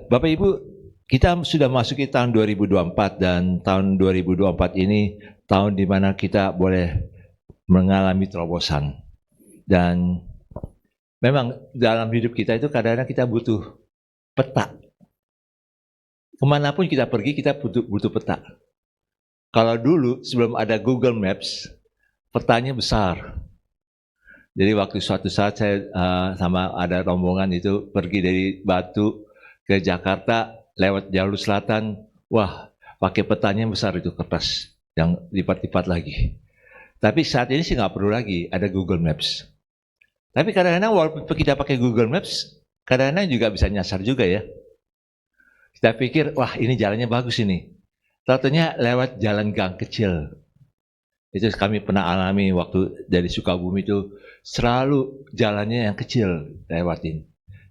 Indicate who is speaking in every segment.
Speaker 1: Bapak Ibu, kita sudah masuki tahun 2024 dan tahun 2024 ini tahun di mana kita boleh mengalami terobosan. Dan memang dalam hidup kita itu kadang-kadang kita butuh peta. Kemanapun kita pergi, kita butuh peta. Kalau dulu sebelum ada Google Maps, petanya besar. Jadi waktu suatu saat saya sama ada rombongan itu pergi dari Batu ke Jakarta lewat jalur selatan, wah pakai petanya besar itu kertas yang lipat-lipat lagi. Tapi saat ini sih nggak perlu lagi ada Google Maps. Tapi kadang-kadang walaupun kita pakai Google Maps, kadang-kadang juga bisa nyasar juga ya. Kita pikir, wah ini jalannya bagus ini. Tentunya lewat jalan gang kecil. Itu kami pernah alami waktu dari Sukabumi itu selalu jalannya yang kecil lewatin.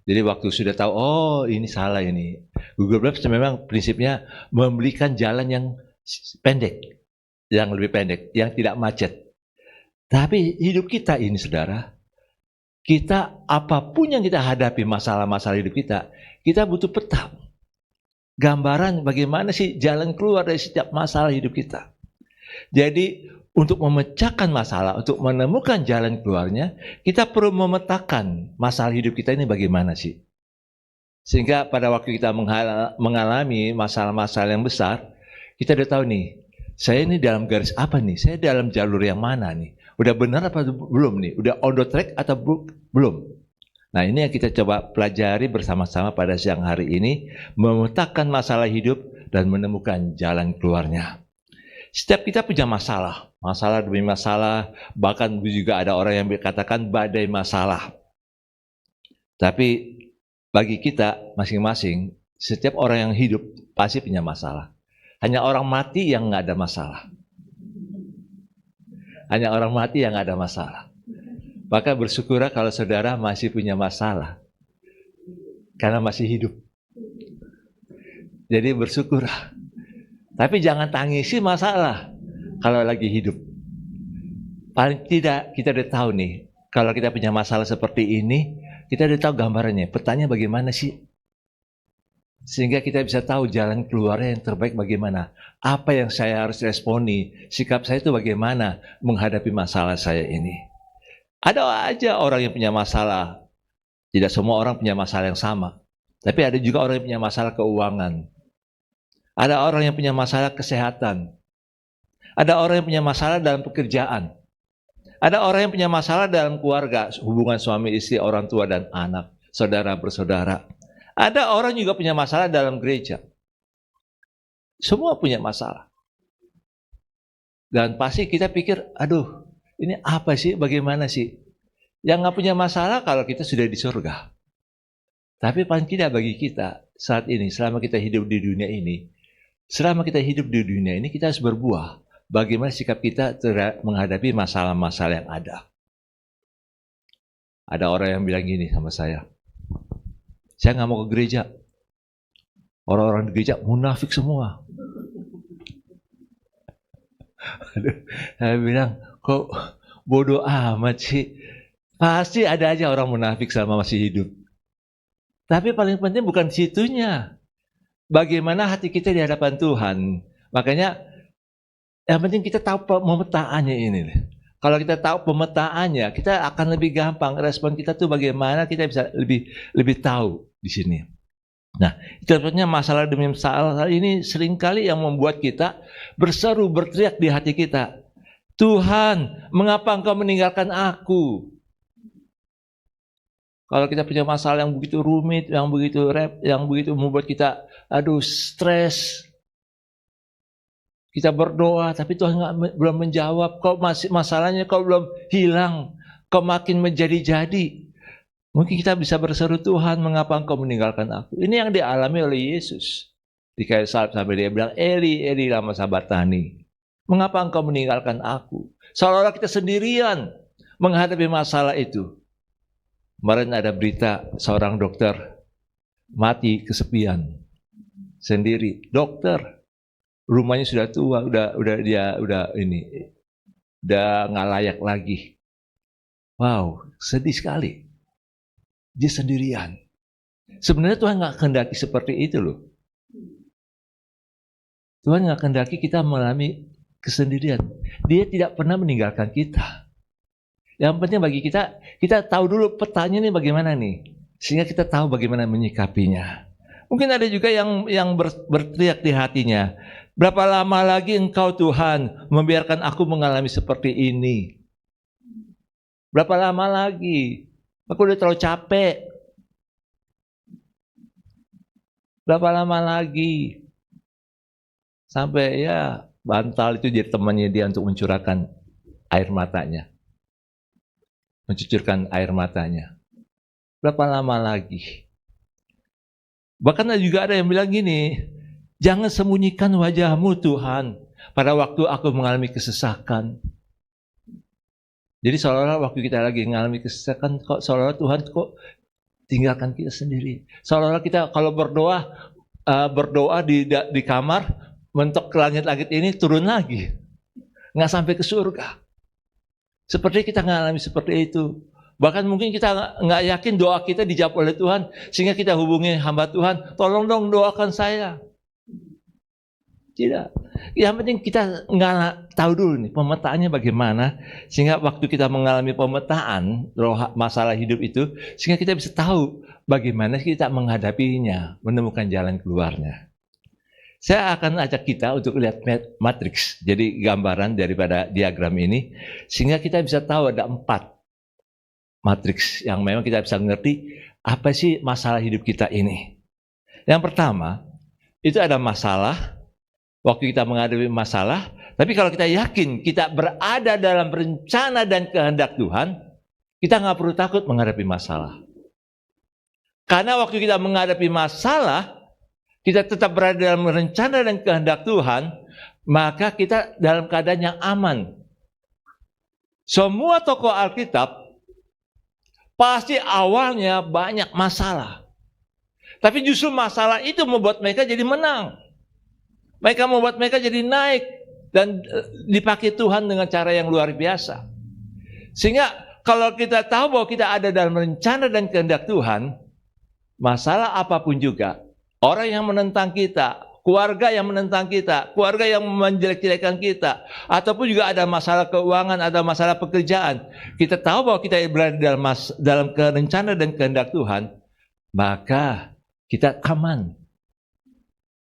Speaker 1: Jadi waktu sudah tahu, oh ini salah ini. Google Maps memang prinsipnya memberikan jalan yang pendek, yang lebih pendek, yang tidak macet. Tapi hidup kita ini saudara, kita apapun yang kita hadapi masalah-masalah hidup kita butuh peta. Gambaran bagaimana sih jalan keluar dari setiap masalah hidup kita. Jadi untuk memecahkan masalah, untuk menemukan jalan keluarnya, kita perlu memetakan masalah hidup kita ini bagaimana sih. Sehingga pada waktu kita mengalami masalah-masalah yang besar, kita udah tahu nih, saya ini dalam garis apa nih, saya dalam jalur yang mana nih. Udah benar apa belum nih, udah on the track atau belum. Nah ini yang kita coba pelajari bersama-sama pada siang hari ini, memetakan masalah hidup dan menemukan jalan keluarnya. Setiap kita punya masalah, masalah demi masalah, bahkan juga ada orang yang berkatakan badai masalah. Tapi bagi kita masing-masing, setiap orang yang hidup pasti punya masalah. Hanya orang mati yang nggak ada masalah. Hanya orang mati yang nggak ada masalah. Maka bersyukurlah kalau saudara masih punya masalah, karena masih hidup. Jadi bersyukurlah. Tapi jangan tangisi masalah kalau lagi hidup. Paling tidak kita udah tahu nih, kalau kita punya masalah seperti ini, kita udah tahu gambarannya, petanya bagaimana sih. Sehingga kita bisa tahu jalan keluarnya yang terbaik bagaimana. Apa yang saya harus responi, sikap saya itu bagaimana menghadapi masalah saya ini. Ada aja orang yang punya masalah. Tidak semua orang punya masalah yang sama. Tapi ada juga orang yang punya masalah keuangan. Ada orang yang punya masalah kesehatan. Ada orang yang punya masalah dalam pekerjaan. Ada orang yang punya masalah dalam keluarga, hubungan suami istri, orang tua dan anak, saudara bersaudara. Ada orang juga punya masalah dalam gereja. Semua punya masalah. Dan pasti kita pikir, aduh, ini apa sih, bagaimana sih? Yang nggak punya masalah kalau kita sudah di surga. Tapi paling tidak bagi kita saat ini, selama kita hidup di dunia ini, kita harus berbuah. Bagaimana sikap kita menghadapi masalah-masalah yang ada. Ada orang yang bilang gini sama saya nggak mau ke gereja. Orang-orang di gereja munafik semua. Saya bilang, kok bodoh amat sih. Pasti ada aja orang munafik selama masih hidup. Tapi paling penting bukan situnya. Bagaimana hati kita di hadapan Tuhan. Makanya yang penting kita tahu pemetaannya ini. Kalau kita tahu pemetaannya, kita akan lebih gampang. Respon kita tuh bagaimana kita bisa lebih tahu di sini. Nah, contohnya masalah demi masalah ini seringkali yang membuat kita berseru, berteriak di hati kita. Tuhan, mengapa Engkau meninggalkan aku? Kalau kita punya masalah yang begitu rumit, yang begitu membuat kita, stres. Kita berdoa, tapi Tuhan belum menjawab. Kok masih masalahnya kok belum hilang? Kok makin menjadi-jadi? Mungkin kita bisa berseru, Tuhan, mengapa Engkau meninggalkan aku? Ini yang dialami oleh Yesus. Di kayu salib sampai dia bilang, Eli, Eli, lama sabatani. Mengapa Engkau meninggalkan aku? Seolah-olah kita sendirian menghadapi masalah itu. Kemarin ada berita seorang dokter mati kesepian sendiri. Dokter, rumahnya sudah tua, udah nggak layak lagi. Wow, sedih sekali. Dia sendirian. Sebenarnya Tuhan nggak kehendaki seperti itu loh. Tuhan nggak kehendaki kita mengalami kesendirian. Dia tidak pernah meninggalkan kita. Yang penting bagi kita, kita tahu dulu petanya ini bagaimana nih, sehingga kita tahu bagaimana menyikapinya. Mungkin ada juga yang berteriak di hatinya, berapa lama lagi Engkau Tuhan membiarkan aku mengalami seperti ini? Berapa lama lagi? Aku udah terlalu capek. Berapa lama lagi? Sampai ya bantal itu jadi temannya dia untuk mencurahkan air matanya. Mencucurkan air matanya. Berapa lama lagi? Bahkan juga ada yang bilang gini, jangan sembunyikan wajahmu Tuhan pada waktu aku mengalami kesesakan. Jadi seolah-olah waktu kita lagi mengalami kesesakan, kok seolah-olah Tuhan kok tinggalkan kita sendiri. Seolah-olah kita kalau berdoa di kamar, mentok ke langit-langit ini turun lagi, nggak sampai ke surga. Seperti kita mengalami seperti itu. Bahkan mungkin kita nggak yakin doa kita dijawab oleh Tuhan, sehingga kita hubungi hamba Tuhan, tolong dong doakan saya. Tidak. Yang penting kita nggak tahu dulu nih pemetaannya bagaimana, sehingga waktu kita mengalami pemetaan masalah hidup itu, sehingga kita bisa tahu bagaimana kita menghadapinya, menemukan jalan keluarnya. Saya akan ajak kita untuk lihat matriks, jadi gambaran daripada diagram ini, sehingga kita bisa tahu ada 4 matriks yang memang kita bisa mengerti apa sih masalah hidup kita ini. Yang pertama, itu ada masalah, waktu kita menghadapi masalah, tapi kalau kita yakin kita berada dalam rencana dan kehendak Tuhan, kita nggak perlu takut menghadapi masalah. Karena waktu kita menghadapi masalah, kita tetap berada dalam rencana dan kehendak Tuhan, maka kita dalam keadaan yang aman. Semua tokoh Alkitab pasti awalnya banyak masalah. Tapi justru masalah itu membuat mereka jadi menang. Membuat mereka jadi naik dan dipakai Tuhan dengan cara yang luar biasa. Sehingga kalau kita tahu bahwa kita ada dalam rencana dan kehendak Tuhan, masalah apapun juga, orang yang menentang kita, keluarga yang menentang kita, keluarga yang menjelek-jelekan kita, ataupun juga ada masalah keuangan, ada masalah pekerjaan, kita tahu bahwa kita berada dalam rencana dan kehendak Tuhan, maka kita aman.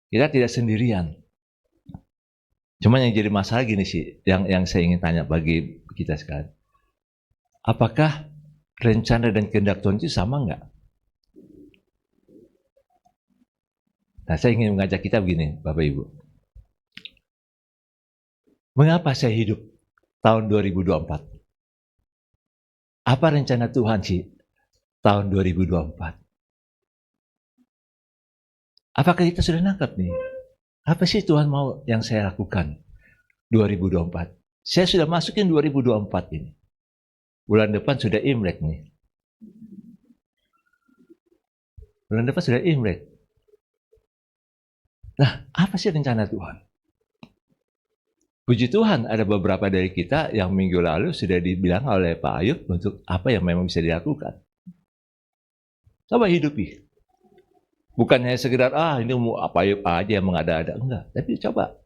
Speaker 1: Kita tidak sendirian. Cuma yang jadi masalah gini sih, yang saya ingin tanya bagi kita sekarang. Apakah rencana dan kehendak Tuhan itu sama enggak? Nah, saya ingin mengajak kita begini, Bapak Ibu. Mengapa saya hidup tahun 2024? Apa rencana Tuhan sih tahun 2024? Apakah kita sudah nangkap nih? Apa sih Tuhan mau yang saya lakukan 2024? Saya sudah masukin 2024 ini. Bulan depan sudah Imlek nih. Bulan depan sudah Imlek. Nah, apa sih rencana Tuhan? Puji Tuhan, ada beberapa dari kita yang minggu lalu sudah dibilang oleh Pak Ayub untuk apa yang memang bisa dilakukan. Coba hidupi. Bukan hanya sekedar, ini mau apa Ayub aja yang mengada-ada. Enggak, tapi coba.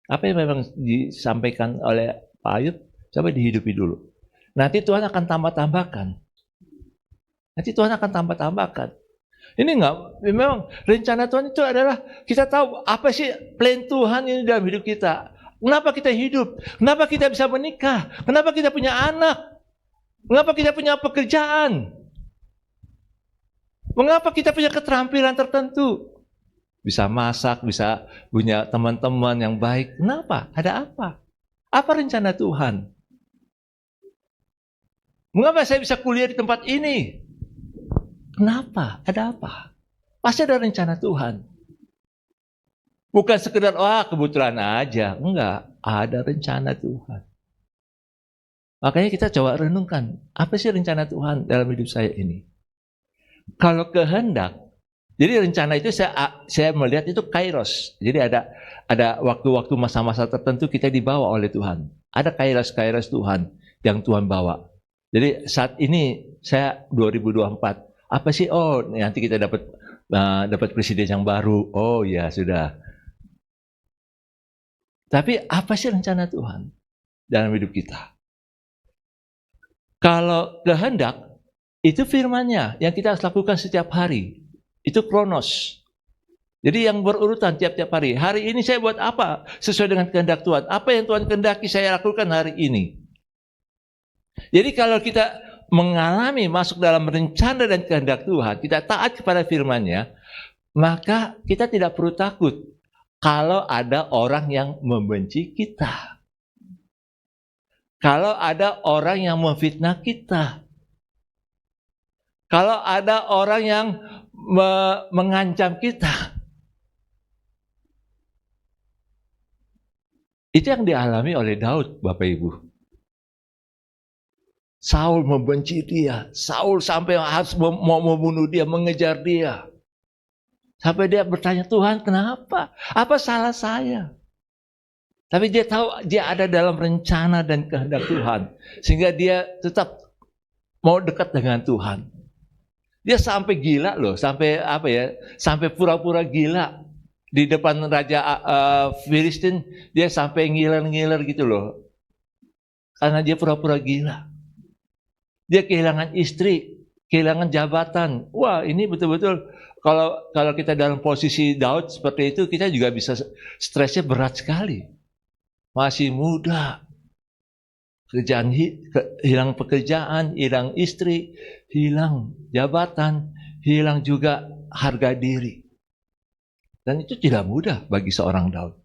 Speaker 1: Apa yang memang disampaikan oleh Pak Ayub, coba dihidupi dulu. Nanti Tuhan akan tambah-tambahkan. Ini enggak, memang rencana Tuhan itu adalah kita tahu apa sih plan Tuhan ini dalam hidup kita. Kenapa kita hidup? Kenapa kita bisa menikah? Kenapa kita punya anak? Mengapa kita punya pekerjaan? Mengapa kita punya keterampilan tertentu? Bisa masak, bisa punya teman-teman yang baik. Kenapa? Ada apa? Apa rencana Tuhan? Mengapa saya bisa kuliah di tempat ini? Kenapa? Ada apa? Pasti ada rencana Tuhan. Bukan sekedar, kebetulan aja. Enggak, ada rencana Tuhan. Makanya kita coba renungkan, apa sih rencana Tuhan dalam hidup saya ini? Kalau kehendak, jadi rencana itu saya melihat itu kairos. Jadi ada waktu-waktu masa-masa tertentu kita dibawa oleh Tuhan. Ada kairos Tuhan yang Tuhan bawa. Jadi saat ini saya 2024, apa sih? Nanti kita dapat dapat presiden yang baru. Oh ya sudah. Tapi apa sih rencana Tuhan dalam hidup kita? Kalau kehendak, itu firman-Nya yang kita harus lakukan setiap hari. Itu kronos. Jadi yang berurutan tiap-tiap hari. Hari ini saya buat apa? Sesuai dengan kehendak Tuhan. Apa yang Tuhan kehendaki saya lakukan hari ini? Jadi kalau kita mengalami masuk dalam rencana dan kehendak Tuhan, kita taat kepada firman-Nya, maka kita tidak perlu takut kalau ada orang yang membenci kita. Kalau ada orang yang memfitnah kita. Kalau ada orang yang mengancam kita. Itu yang dialami oleh Daud, Bapak Ibu. Saul membenci dia. Saul sampai harus mau membunuh dia, mengejar dia. Sampai dia bertanya, Tuhan kenapa? Apa salah saya? Tapi dia tahu dia ada dalam rencana dan kehendak Tuhan. Sehingga dia tetap mau dekat dengan Tuhan. Dia sampai gila loh, sampai sampai pura-pura gila. Di depan Raja Filistin, dia sampai ngiler-ngiler gitu loh. Karena dia pura-pura gila. Dia kehilangan istri, kehilangan jabatan. Wah, ini betul-betul kalau kita dalam posisi Daud seperti itu, kita juga bisa stresnya berat sekali. Masih muda, hilang pekerjaan, hilang istri, hilang jabatan, hilang juga harga diri. Dan itu tidak mudah bagi seorang Daud.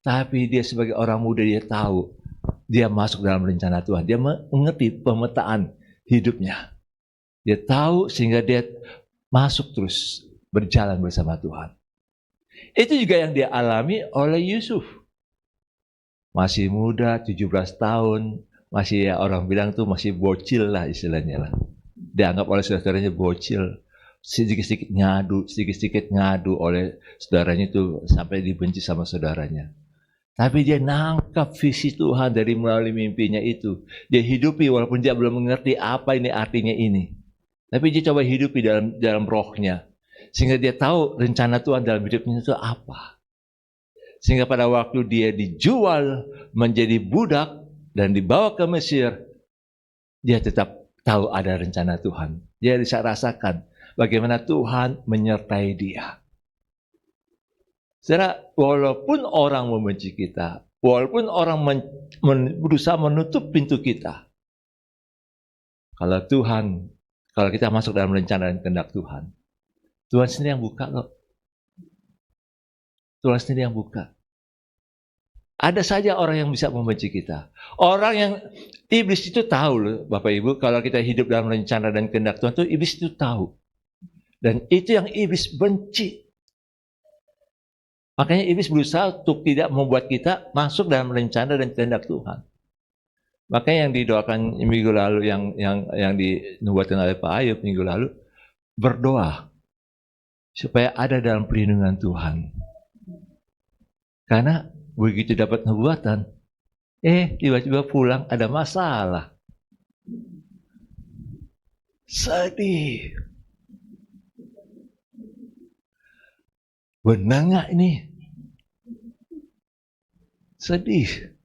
Speaker 1: Tapi dia sebagai orang muda, dia tahu dia masuk dalam rencana Tuhan. Dia mengerti pemetaan hidupnya. Dia tahu sehingga dia masuk terus berjalan bersama Tuhan. Itu juga yang dia alami oleh Yusuf. Masih muda, 17 tahun, masih ya orang bilang tuh masih bocil lah istilahnya lah. Dianggap oleh saudaranya bocil. Sedikit-sedikit ngadu oleh saudaranya itu sampai dibenci sama saudaranya. Tapi dia nangkap visi Tuhan dari melalui mimpinya itu. Dia hidupi walaupun dia belum mengerti apa ini artinya ini. Tapi dia coba hidupi dalam rohnya. Sehingga dia tahu rencana Tuhan dalam hidupnya itu apa. Sehingga pada waktu dia dijual menjadi budak dan dibawa ke Mesir, dia tetap tahu ada rencana Tuhan. Dia bisa rasakan bagaimana Tuhan menyertai dia. Saudara, walaupun orang membenci kita, walaupun orang berusaha menutup pintu kita, kalau kita masuk dalam rencana dan kehendak Tuhan, Tuhan sendiri yang buka loh. Tuhan sendiri yang buka. Ada saja orang yang bisa membenci kita. Orang yang iblis itu tahu loh, Bapak Ibu, kalau kita hidup dalam rencana dan kehendak Tuhan itu iblis itu tahu. Dan itu yang iblis benci. Makanya iblis berusaha untuk tidak membuat kita masuk dalam rencana dan kehendak Tuhan. Makanya yang didoakan minggu lalu, yang dinubuatkan oleh Pak Ayub minggu lalu, berdoa supaya ada dalam perlindungan Tuhan. Karena begitu dapat nubuatan, tiba-tiba pulang ada masalah. Sedih. Benar nggak ini? Sedih.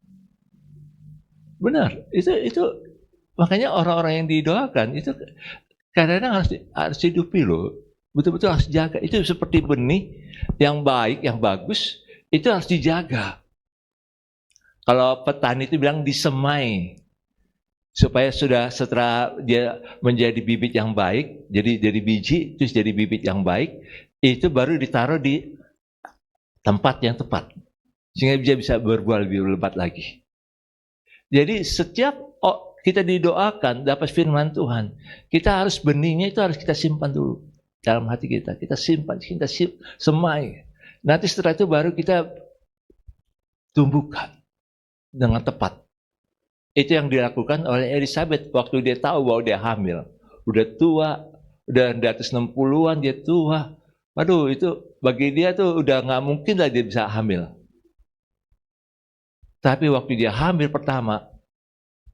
Speaker 1: Benar. Itu makanya orang-orang yang didoakan itu kadang-kadang harus hidupi loh. Betul-betul harus jaga. Itu seperti benih yang baik, yang bagus, itu harus dijaga. Kalau petani itu bilang disemai. Supaya setelah dia menjadi bibit yang baik, jadi dari biji, terus jadi bibit yang baik, itu baru ditaruh di tempat yang tepat. Sehingga dia bisa berbuah lebih lebat lagi. Jadi setiap kita didoakan dapat firman Tuhan, kita harus benihnya itu harus kita simpan dulu dalam hati kita. Kita simpan, kita semai. Nanti setelah itu baru kita tumbuhkan dengan tepat. Itu yang dilakukan oleh Elizabeth waktu dia tahu bahwa dia hamil. Udah tua, udah di atas 60-an dia tua. Waduh, itu bagi dia tuh udah nggak mungkin lah dia bisa hamil. Tapi waktu dia hamil pertama,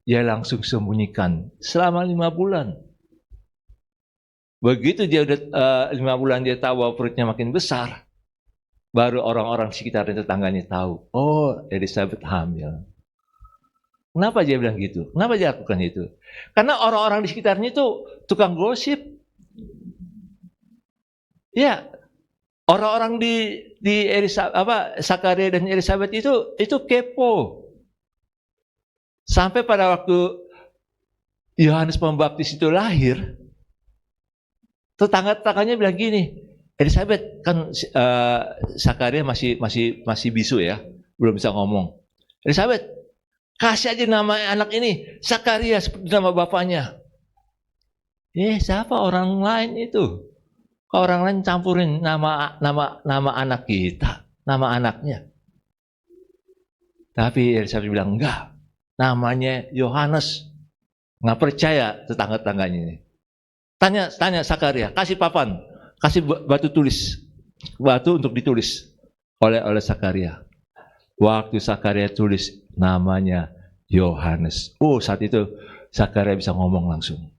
Speaker 1: dia langsung sembunyikan selama 5 bulan. Begitu dia udah 5 bulan dia tahu bahwa perutnya makin besar, baru orang-orang sekitar dan tetangganya tahu, oh Elizabeth hamil. Kenapa dia bilang gitu? Kenapa dia lakukan itu? Karena orang-orang di sekitarnya itu tukang gosip. Ya, orang-orang di Sakaria dan Elizabeth itu kepo. Sampai pada waktu Yohanes Pembaptis itu lahir, tetangga-tetangganya bilang gini, Elizabeth kan Sakaria masih bisu ya, belum bisa ngomong. Elizabeth, kasih aja nama anak ini Sakaria seperti nama bapaknya. Siapa orang lain itu? Kalau orang lain campurin nama anak kita, nama anaknya. Tapi Elizabeth bilang enggak, namanya Yohanes. Nggak percaya tetangga-tetangganya ini. Tanya Sakaria, kasih papan, kasih batu tulis, batu untuk ditulis oleh Sakaria. Waktu Sakaria tulis namanya Yohanes. Saat itu Sakaria bisa ngomong langsung.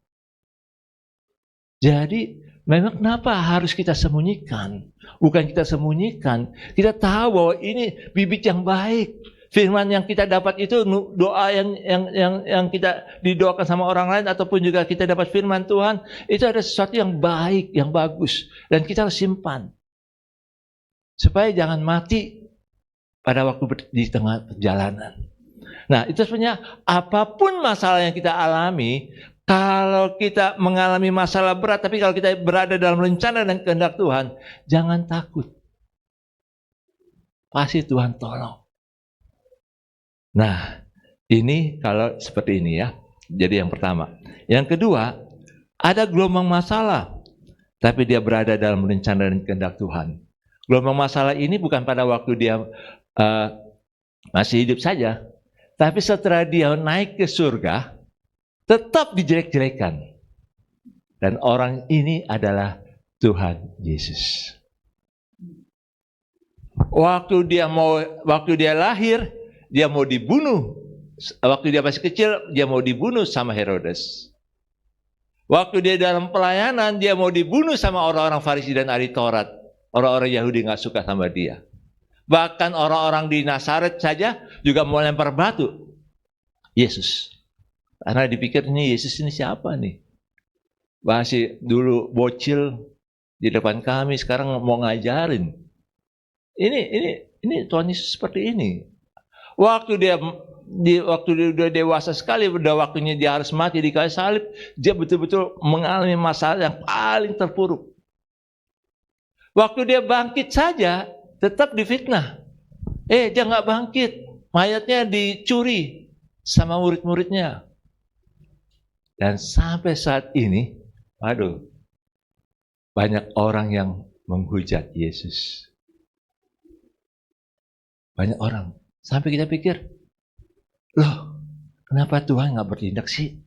Speaker 1: Jadi memang kenapa harus kita sembunyikan? Bukan kita sembunyikan, kita tahu bahwa ini bibit yang baik. Firman yang kita dapat itu doa yang kita didoakan sama orang lain ataupun juga kita dapat firman Tuhan, itu ada sesuatu yang baik, yang bagus dan kita harus simpan. Supaya jangan mati pada waktu di tengah perjalanan. Nah, itu sebenarnya apapun masalah yang kita alami, kalau kita mengalami masalah berat, tapi kalau kita berada dalam rencana dan kehendak Tuhan, jangan takut. Pasti Tuhan tolong. Nah, ini kalau seperti ini ya. Jadi yang pertama. Yang kedua, ada gelombang masalah, tapi dia berada dalam rencana dan kehendak Tuhan. Gelombang masalah ini bukan pada waktu dia masih hidup saja, tapi setelah dia naik ke surga, tetap dijelek-jelekan. Dan orang ini adalah Tuhan Yesus. Waktu dia lahir, dia mau dibunuh. Waktu dia masih kecil, dia mau dibunuh sama Herodes. Waktu dia dalam pelayanan, dia mau dibunuh sama orang-orang Farisi dan ahli Taurat. Orang-orang Yahudi nggak suka sama dia. Bahkan orang-orang di Nazaret saja juga mau lempar batu Yesus. Karena dipikir ini Yesus ini siapa nih? Masih dulu bocil di depan kami, sekarang mau ngajarin. Ini Tuhan Yesus seperti ini. Waktu dia udah dewasa sekali, udah waktunya dia harus mati di kayu salib, dia betul-betul mengalami masalah yang paling terpuruk. Waktu dia bangkit saja, tetap difitnah. Dia nggak bangkit, mayatnya dicuri sama murid-muridnya. Dan sampai saat ini, banyak orang yang menghujat Yesus. Banyak orang. Sampai kita pikir, loh, kenapa Tuhan nggak bertindak sih?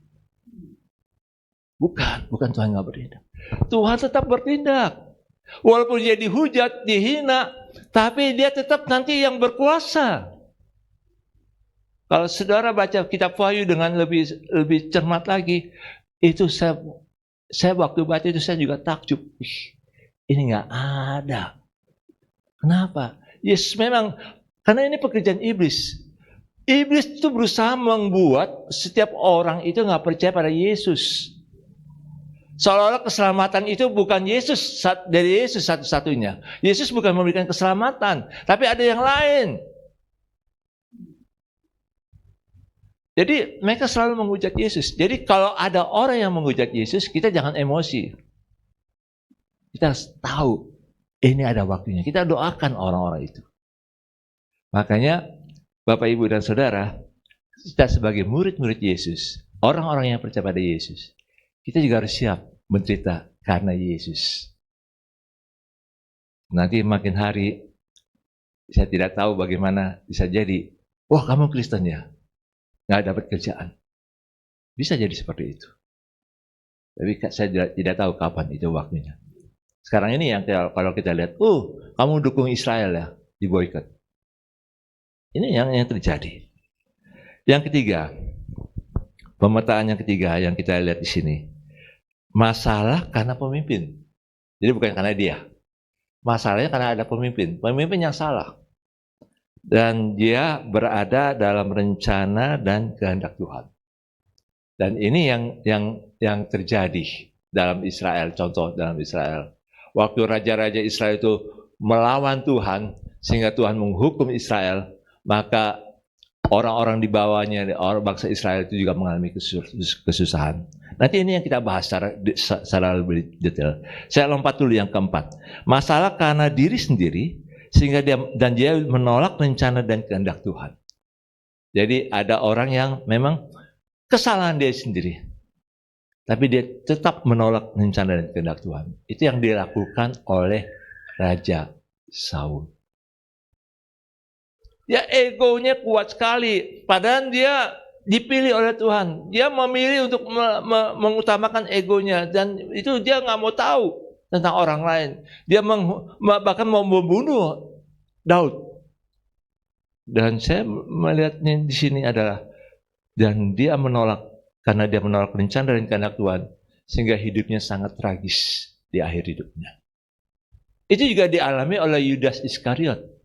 Speaker 1: Bukan Tuhan nggak bertindak. Tuhan tetap bertindak. Walaupun dia dihujat, dihina, tapi dia tetap nanti yang berkuasa. Kalau saudara baca kitab Wahyu dengan lebih cermat lagi, itu saya waktu baca itu saya juga takjub. Ini nggak ada. Kenapa? Yes, memang karena ini pekerjaan iblis. Iblis itu berusaha membuat setiap orang itu nggak percaya pada Yesus. Seolah-olah keselamatan itu bukan dari Yesus satu-satunya. Yesus bukan memberikan keselamatan, tapi ada yang lain. Jadi mereka selalu menghujat Yesus. Jadi kalau ada orang yang menghujat Yesus, kita jangan emosi. Kita harus tahu ini ada waktunya. Kita doakan orang-orang itu. Makanya Bapak, Ibu, dan Saudara, kita sebagai murid-murid Yesus, orang-orang yang percaya pada Yesus, kita juga harus siap menderita karena Yesus. Nanti makin hari, saya tidak tahu bagaimana bisa jadi, wah kamu Kristen ya, nggak dapat kerjaan. Bisa jadi seperti itu. Tapi saya tidak tahu kapan itu waktunya. Sekarang ini yang kalau kita lihat, kamu dukung Israel ya, diboikot. Ini yang terjadi. Yang ketiga, pemetaan yang ketiga yang kita lihat di sini. masalah karena pemimpin. Jadi bukan karena dia. Masalahnya karena ada pemimpin yang salah. Dan dia berada dalam rencana dan kehendak Tuhan. Dan ini yang terjadi dalam Israel, contoh dalam Israel. Waktu raja-raja Israel itu melawan Tuhan, sehingga Tuhan menghukum Israel, maka orang-orang di bawahnya, orang bangsa Israel itu juga mengalami kesusahan. Nanti ini yang kita bahas secara lebih detail. Saya lompat dulu yang keempat. Masalah karena diri sendiri, sehingga dia menolak rencana dan kehendak Tuhan. Jadi ada orang yang memang kesalahan dia sendiri, tapi dia tetap menolak rencana dan kehendak Tuhan. Itu yang dilakukan oleh Raja Saul. Ya, egonya kuat sekali, padahal dia dipilih oleh Tuhan. Dia memilih untuk mengutamakan egonya, dan itu dia nggak mau tahu tentang orang lain. Dia bahkan mau membunuh Daud. Dan saya melihatnya di sini adalah, dan dia menolak, karena dia menolak rencana dan kehendak Tuhan, sehingga hidupnya sangat tragis di akhir hidupnya. Itu juga dialami oleh Yudas Iskariot.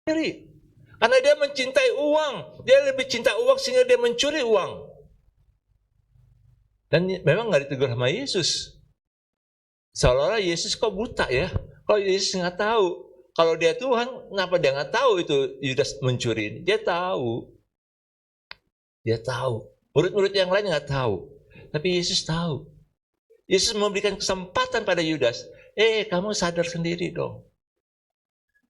Speaker 1: Karena dia mencintai uang, dia lebih cinta uang sehingga dia mencuri uang. Dan memang nggak ditegur sama Yesus. Seolah-olah Yesus kok buta ya? Kalau Yesus nggak tahu, kalau dia Tuhan, kenapa dia nggak tahu itu Yudas mencuri ini? Dia tahu. Dia tahu. Murid-murid yang lain nggak tahu. Tapi Yesus tahu. Yesus memberikan kesempatan pada Yudas. Kamu sadar sendiri dong.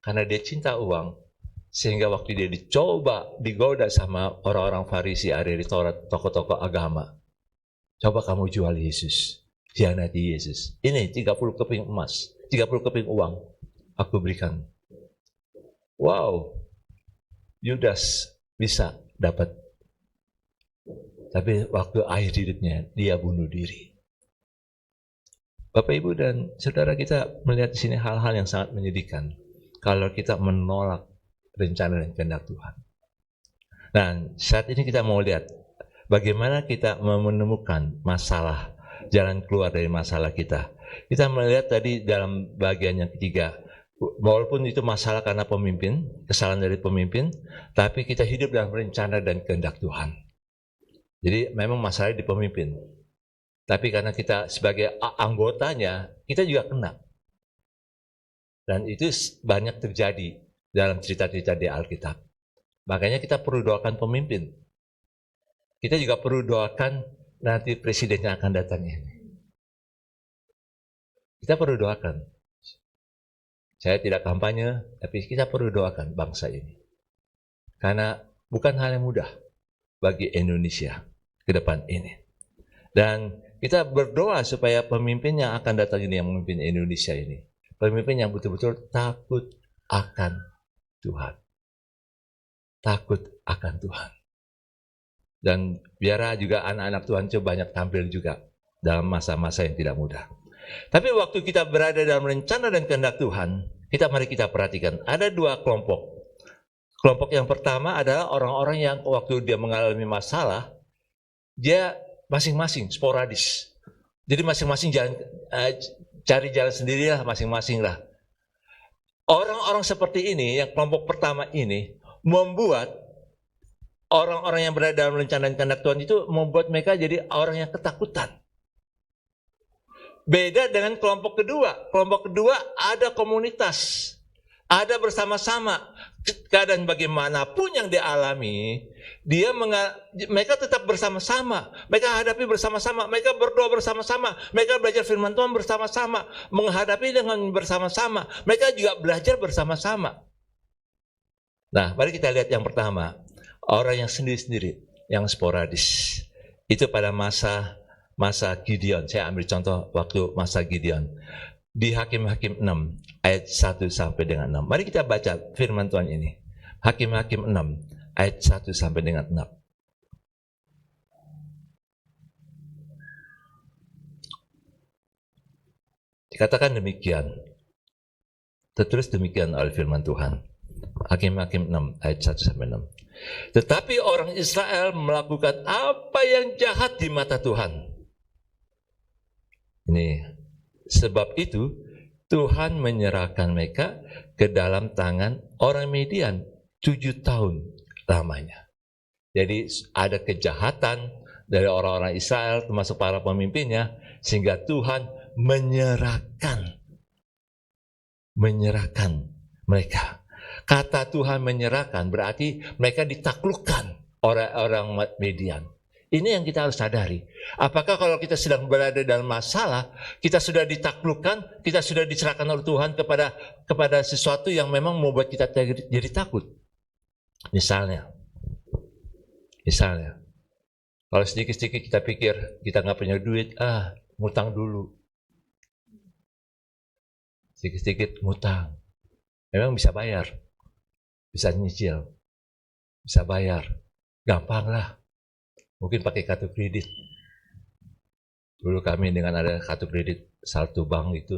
Speaker 1: Karena dia cinta uang. Sehingga waktu dia digoda sama orang-orang Farisi, ahli Taurat, tokoh-tokoh agama. Coba kamu jual Yesus. Hianati Yesus. Ini 30 keping emas. 30 keping uang. Aku berikan. Wow. Yudas bisa dapat. Tapi waktu akhir hidupnya, dia bunuh diri. Bapak, Ibu, dan saudara, kita melihat di sini hal-hal yang sangat menyedihkan. Kalau kita menolak rencana dan kehendak Tuhan. Nah, saat ini kita mau lihat bagaimana kita menemukan masalah, jalan keluar dari masalah kita. Kita melihat tadi dalam bagian yang ketiga, walaupun itu masalah karena pemimpin, kesalahan dari pemimpin, tapi kita hidup dalam rencana dan kehendak Tuhan. Jadi memang masalahnya di pemimpin. Tapi karena kita sebagai anggotanya, kita juga kena. Dan itu banyak terjadi dalam cerita-cerita di Alkitab. Makanya kita perlu doakan pemimpin. Kita juga perlu doakan nanti presiden yang akan datang ini. Kita perlu doakan. Saya tidak kampanye, tapi kita perlu doakan bangsa ini. Karena bukan hal yang mudah bagi Indonesia ke depan ini. Dan kita berdoa supaya pemimpin yang akan datang ini, yang memimpin Indonesia ini, pemimpin yang betul-betul takut akan Tuhan. Takut akan Tuhan. Dan biar juga anak-anak Tuhan itu banyak tampil juga dalam masa-masa yang tidak mudah. Tapi waktu kita berada dalam rencana dan kehendak Tuhan, mari kita perhatikan. Ada dua kelompok. Kelompok yang pertama adalah orang-orang yang waktu dia mengalami masalah, dia masing-masing sporadis. Jadi masing-masing cari jalan sendirilah, masing-masing lah. Orang-orang seperti ini, yang kelompok pertama ini, membuat orang-orang yang berada dalam rencana dan kehendak Tuhan itu membuat mereka jadi orang yang ketakutan. Beda dengan kelompok kedua. Kelompok kedua ada komunitas, ada bersama-sama. Keadaan bagaimanapun yang dialami, mereka tetap bersama-sama. Mereka hadapi bersama-sama. Mereka berdoa bersama-sama. Mereka belajar firman Tuhan bersama-sama. Menghadapi dengan bersama-sama. Mereka juga belajar bersama-sama. Nah, mari kita lihat yang pertama. Orang yang sendiri-sendiri, yang sporadis. Itu pada masa Gideon. Saya ambil contoh waktu masa Gideon. Di Hakim-Hakim 6, ayat 1 sampai dengan 6. Mari kita baca firman Tuhan ini. Hakim-Hakim 6, ayat 1 sampai dengan 6. Dikatakan demikian. Tertulis demikian oleh firman Tuhan. Hakim-Hakim 6, ayat 1 sampai 6.
Speaker 2: Tetapi orang Israel melakukan apa yang jahat di mata Tuhan. Ini sebab itu Tuhan menyerahkan mereka ke dalam tangan orang Midian 7 tahun lamanya. Jadi ada kejahatan dari orang-orang Israel termasuk para pemimpinnya, sehingga Tuhan menyerahkan mereka. Kata Tuhan menyerahkan berarti mereka ditaklukkan oleh orang Midian. Ini yang kita harus sadari. Apakah kalau kita sedang berada dalam masalah, kita sudah ditaklukkan, kita sudah diserahkan oleh Tuhan kepada sesuatu yang memang membuat kita jadi takut? Misalnya, kalau sedikit-sedikit kita pikir kita nggak punya duit, ngutang dulu. Sedikit-sedikit ngutang. Memang bisa bayar, bisa nyicil, bisa bayar, gampang lah. Mungkin pakai kartu kredit. Dulu kami dengan ada kartu kredit satu bank itu,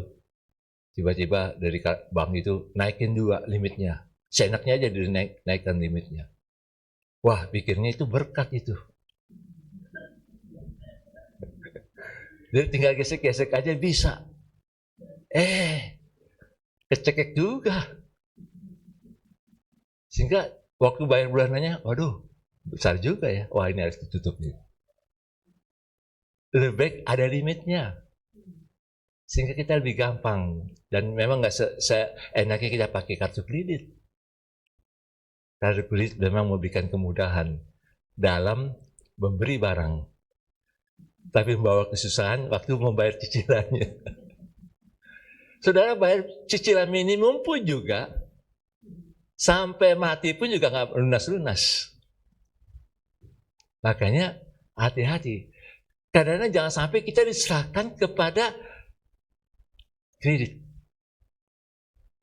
Speaker 2: tiba-tiba dari bank itu naikin 2 limitnya. Seenaknya aja naikkan limitnya. Wah, pikirnya itu berkat itu. Jadi tinggal gesek-gesek aja bisa. Kecekek juga. Sehingga waktu bayar bulanannya, waduh, besar juga ya. Wah, ini harus ditutup nih. Lebih baik ada limitnya. Sehingga kita lebih gampang. Dan memang nggak seenaknya kita pakai kartu kredit. Kartu kredit memang memberikan kemudahan dalam memberi barang. Tapi membawa kesusahan waktu membayar cicilannya. Saudara bayar cicilan minimum pun juga, sampai mati pun juga nggak lunas-lunas. Makanya hati-hati. Kadang-kadang jangan sampai kita diserahkan kepada kredit.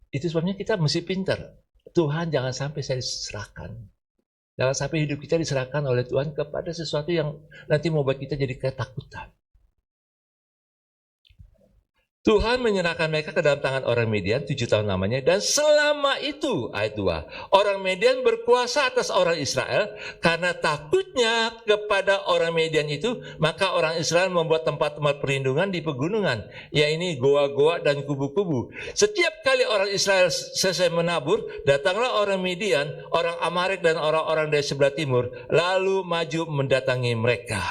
Speaker 2: Itu sebabnya kita mesti pintar. Tuhan jangan sampai saya diserahkan. Jangan sampai hidup kita diserahkan oleh Tuhan kepada sesuatu yang nanti membuat kita jadi ketakutan. Tuhan menyerahkan mereka ke dalam tangan orang Midian 7 tahun lamanya, dan selama itu, ayat 2, orang Midian berkuasa atas orang Israel. Karena takutnya kepada orang Midian itu, maka orang Israel membuat tempat-tempat perlindungan di pegunungan, yaitu goa-goa dan kubu-kubu. Setiap kali orang Israel selesai menabur, datanglah orang Midian, orang Amalek dan orang-orang dari sebelah timur, lalu maju mendatangi mereka.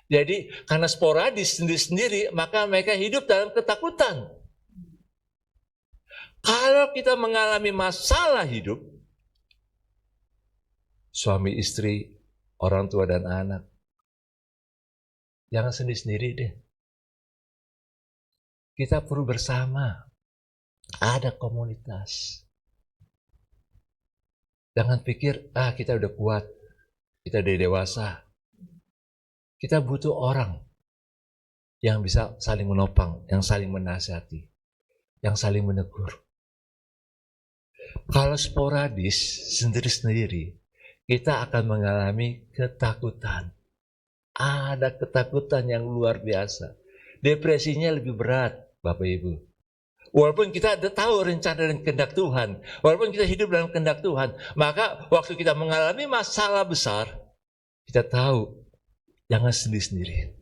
Speaker 2: Jadi karena sporadis sendiri-sendiri, maka mereka hidup dalam ketakutan. Kalau kita mengalami masalah hidup, suami istri, orang tua dan anak, jangan sendiri-sendiri deh. Kita perlu bersama, ada komunitas. Jangan pikir, kita udah kuat, kita udah dewasa. Kita butuh orang yang bisa saling menopang, yang saling menasihati, yang saling menegur. Kalau sporadis, sendiri-sendiri, kita akan mengalami ketakutan. Ada ketakutan yang luar biasa. Depresinya lebih berat, Bapak Ibu. Walaupun kita ada tahu rencana dan kehendak Tuhan, walaupun kita hidup dalam kehendak Tuhan, maka waktu kita mengalami masalah besar, kita tahu jangan sendiri-sendiri.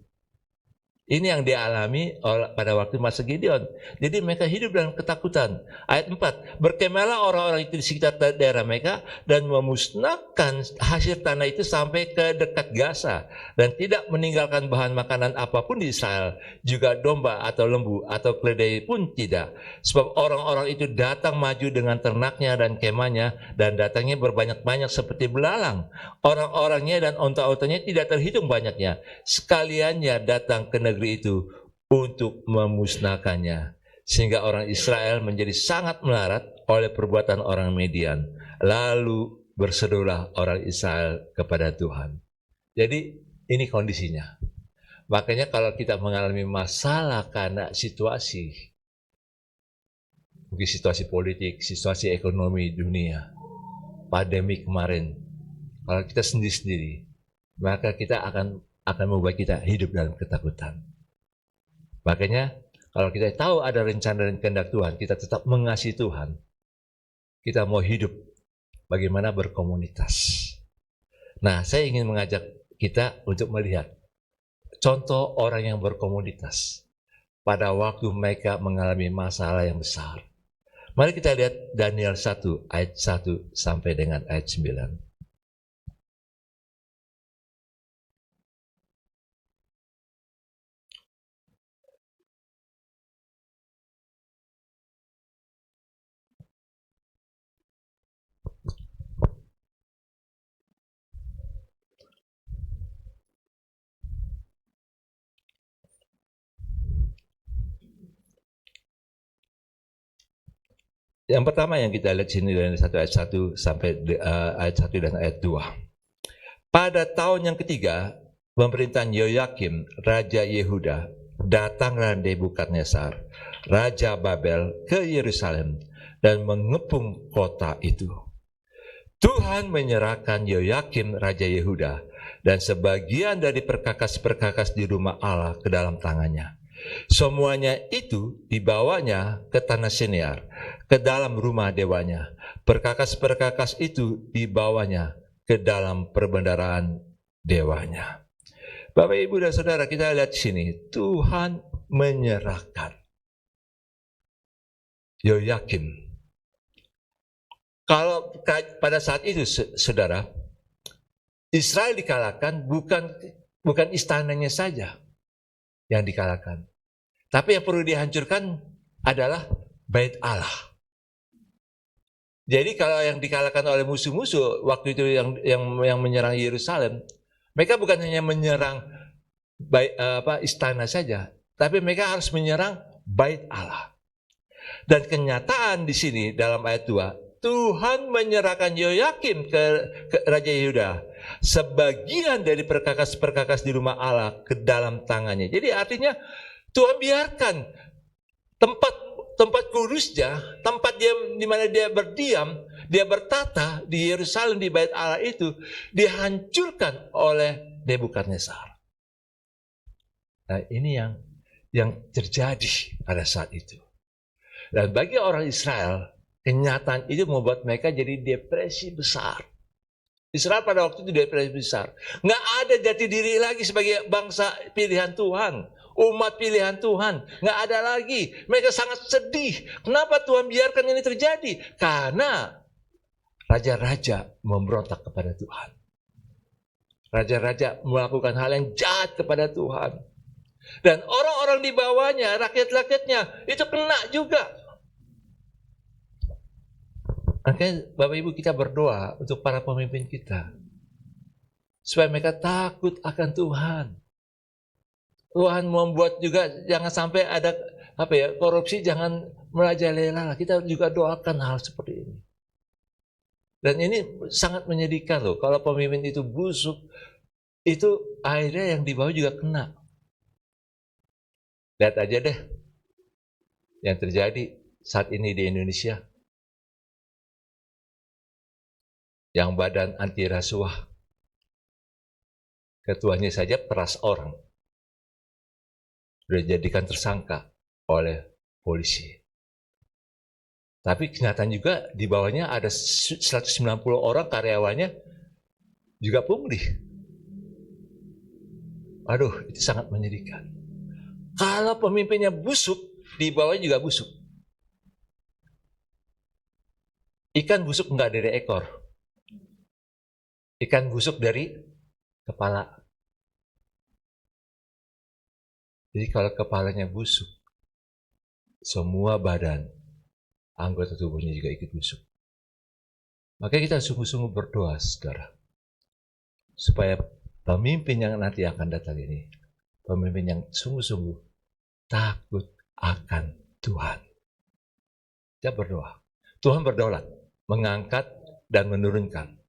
Speaker 2: Ini yang dialami pada waktu masa Gideon. Jadi mereka hidup dalam ketakutan. Ayat 4, berkemahlah orang-orang itu di sekitar daerah mereka dan memusnahkan hasil tanah itu sampai ke dekat Gaza, dan tidak meninggalkan bahan makanan apapun di Israel, juga domba atau lembu atau keledai pun tidak. Sebab orang-orang itu datang maju dengan ternaknya dan kemahnya, dan datangnya berbanyak-banyak seperti belalang. Orang-orangnya dan onta-ontanya tidak terhitung banyaknya. Sekaliannya datang ke negeri itu untuk memusnahkannya, sehingga orang Israel menjadi sangat melarat oleh perbuatan orang Midian. Lalu berserulah orang Israel kepada Tuhan. Jadi ini kondisinya. Makanya kalau kita mengalami masalah karena situasi, mungkin situasi politik, situasi ekonomi dunia, pandemi kemarin, kalau kita sendiri-sendiri, maka kita akan membuat kita hidup dalam ketakutan. Makanya kalau kita tahu ada rencana dan kehendak Tuhan, kita tetap mengasihi Tuhan. Kita mau hidup bagaimana berkomunitas. Nah, saya ingin mengajak kita untuk melihat contoh orang yang berkomunitas pada waktu mereka mengalami masalah yang besar. Mari kita lihat Daniel 1 ayat 1 sampai dengan ayat 9. Yang pertama yang kita lihat sini dari 1 ayat 1 sampai ayat 1 dan ayat 2. Pada tahun yang ketiga, pemerintahan Yoyakim, Raja Yehuda, datanglah Nebukadnezar, Raja Babel ke Yerusalem dan mengepung kota itu. Tuhan menyerahkan Yoyakim, Raja Yehuda, dan sebagian dari perkakas-perkakas di rumah Allah ke dalam tangannya. Semuanya itu dibawanya ke tanah Siniar, ke dalam rumah dewanya. Perkakas-perkakas itu dibawanya ke dalam perbendaharaan dewanya. Bapak, Ibu, dan Saudara, kita lihat di sini, Tuhan menyerahkan Yoyakim. Kalau pada saat itu, Saudara, Israel dikalahkan bukan istananya saja yang dikalahkan. Tapi yang perlu dihancurkan adalah bait Allah. Jadi kalau yang dikalahkan oleh musuh-musuh waktu itu yang menyerang Yerusalem, mereka bukan hanya menyerang istana saja, tapi mereka harus menyerang bait Allah. Dan kenyataan di sini dalam ayat 2, Tuhan menyerahkan Yoyakim ke Raja Yehuda, sebagian dari perkakas-perkakas di rumah Allah ke dalam tangannya. Jadi artinya Tuhan biarkan tempat kudusnya, tempat dia di mana dia berdiam, dia bertata di Yerusalem, di bait Allah itu dihancurkan oleh Nebukadnezar. Nah, ini yang terjadi pada saat itu. Dan bagi orang Israel, kenyataan itu membuat mereka jadi depresi besar. Israel pada waktu itu depresi besar. Nggak ada jati diri lagi sebagai bangsa pilihan Tuhan. Umat pilihan Tuhan. Nggak ada lagi. Mereka sangat sedih. Kenapa Tuhan biarkan ini terjadi? Karena raja-raja memberontak kepada Tuhan. Raja-raja melakukan hal yang jahat kepada Tuhan. Dan orang-orang di bawahnya, rakyat-rakyatnya, itu kena juga. Makanya Bapak Ibu, kita berdoa untuk para pemimpin kita. Supaya mereka takut akan Tuhan. Tuhan membuat juga jangan sampai ada korupsi, jangan merajalela. Kita juga doakan hal seperti ini. Dan ini sangat menyedihkan loh. Kalau pemimpin itu busuk, itu akhirnya yang di bawah juga kena. Lihat aja deh yang terjadi saat ini di Indonesia. Yang badan anti rasuah, ketuanya saja peras orang, sudah dijadikan tersangka oleh polisi. Tapi kenyataan juga di bawahnya ada 190 orang karyawannya juga pungli. Aduh, itu sangat menyedihkan. Kalau pemimpinnya busuk, di bawahnya juga busuk. Ikan busuk enggak dari ekor. Ikan busuk dari kepala. Jadi kalau kepalanya busuk, semua badan, anggota tubuhnya juga ikut busuk. Makanya kita sungguh-sungguh berdoa, saudara, supaya pemimpin yang nanti akan datang ini, pemimpin yang sungguh-sungguh takut akan Tuhan. Kita berdoa. Tuhan berdaulat, mengangkat dan menurunkan.